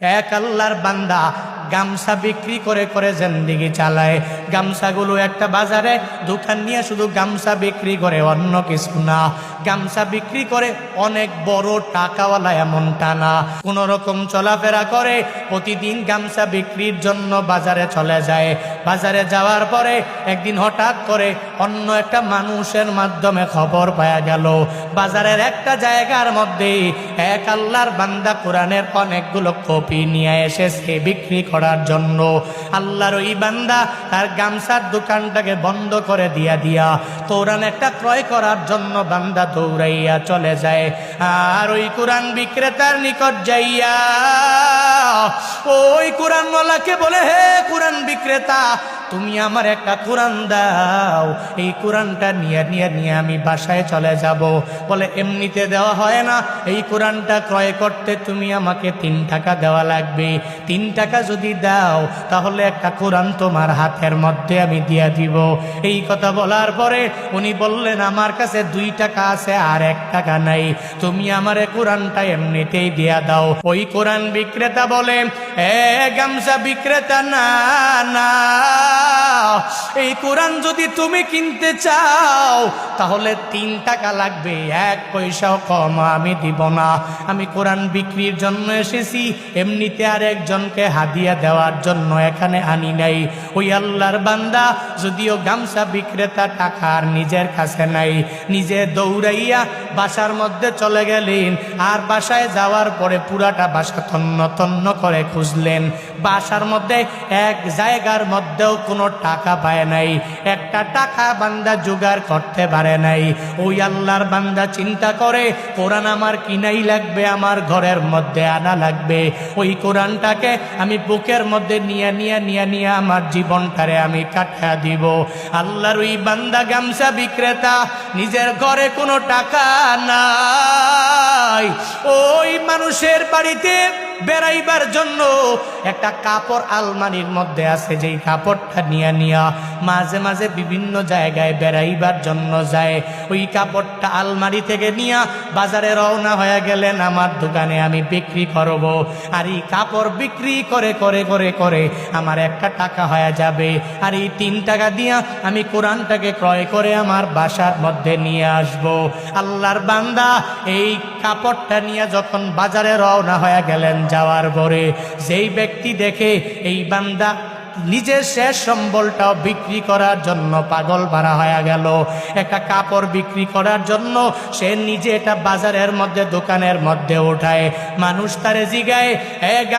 এক আল্লাহর বান্দা গামছা বিক্রি করে করে জিন্দেগি চালায়। গামছাগুলো একটা বাজারে দোকান নিয়ে শুধু গামছা বিক্রি করে, অন্য কিছু না। গামছা বিক্রি করে অনেক বড় টাকাওয়ালা এমনটা না, কোনো রকম চলাফেরা করে। প্রতিদিন গামছা বিক্রির জন্য বাজারে চলে যায়। বাজারে যাওয়ার পরে একদিন হঠাৎ করে অন্য একটা মানুষের মাধ্যমে খবর পাওয়া গেল বাজারের একটা জায়গার মধ্যে এক আল্লাহর বান্দা কোরআনের অনেকগুলো কপি নিয়ে এসেছে বিক্রি করার জন্য। আল্লাহর ওই বান্দা তার গামছার দোকানটাকে বন্ধ করে দিয়া কোরআন একটা ক্রয় করার জন্য বান্দা দৌড়াইয়া চলে যায়। আর ওই কোরআন বিক্রেতার নিকট যাইয়া ওই কোরআনওয়ালাকে বলে, হে কোরআন বিক্রেতা, তুমি আমার একটা কোরআন দাও, এই কোরআনটা নিয়ে আমি বাসায় চলে যাব। বলে, এমনিতে দেওয়া হয় না, এই কোরআনটা ক্রয় করতে তুমি আমাকে 3 টাকা দেওয়া লাগবে। 3 টাকা যদি দাও তাহলে একটা কোরআন তোমার হাতের মধ্যে আমি দিয়ে দিব। এই কথা বলার পরে উনি বললেন, আমার কাছে 2 টাকা আছে আর 1 টাকা নাই, তুমি আমারে কোরআনটা এমনিতেই দিয়া দাও। ওই কোরআন বিক্রেতা বলে, গামছা বিক্রেতা, না না, এই কোরআন যদি তুমি কিনতে চাও তাহলে 3 টাকা লাগবে, 1 পয়সাও কম আমি দিব না। আমি কোরআন বিক্রির জন্য এসেছি, এমনিতে আর একজনকে হাদিয়া দেওয়ার জন্য এখানে আনি নাই। ওই আল্লাহর বান্দা যদিও গামছা বিক্রেতা টাকা আর নিজের কাছে নাই, নিজে দৌড়াইয়া বাসার মধ্যে চলে গেলেন। আর বাসায় যাওয়ার পরে পুরাটা বাসা তন্ন তন্ন করে খুঁজলেন। বাসার মধ্যে এক জায়গার মধ্যেও কোনো টাকা পায় নাই, একটা টাকা বান্দা জোগাড় করতে পারে নাই। ওই আল্লাহর বান্দা চিন্তা করে, কোরআন আমার কিনাই লাগবে, আমার ঘরের মধ্যে আনা লাগবে। ওই কোরআনটাকে আমি বুকের মধ্যে নিয়ে আমার জীবনটারে আমি কাটিয়ে দিব। আল্লাহর ওই বান্দা গামছা বিক্রেতা, নিজের ঘরে কোনো টাকা নাই। ওই মানুষের বাড়িতে বেড়াইবার জন্য একটা কাপড় আলমারির মধ্যে আছে, যেই কাপড়টা নিয়ে মাঝে মাঝে বিভিন্ন জায়গায় বেড়াইবার জন্য যায়। ওই কাপড়টা আলমারি থেকে নিয়ে বাজারে রওনা হয়ে গেলেন, আমার দোকানে আমি বিক্রি করব। আর এই কাপড় বিক্রি করে করে করে করে আমার 1 টাকা হয়ে যাবে। আর এই 3 টাকা দিয়া আমি কোরআনটাকে ক্রয় করে আমার বাসার মধ্যে নিয়ে আসব। আল্লাহর বান্দা এই কাপড়টা নিয়ে যখন বাজারে রওনা হয়ে গেলেন, যাওয়ার পরে যেই ব্যক্তি দেখে এই বান্দা নিজের শেষ সম্বলটাও বিক্রি করার জন্য পাগল পারা হয়ে গেল, একটা কাপড় বিক্রি করার জন্য সে নিজে এটা বাজারের মধ্যে দোকানের মধ্যে উঠায়। মানুষ তারে জিগায়,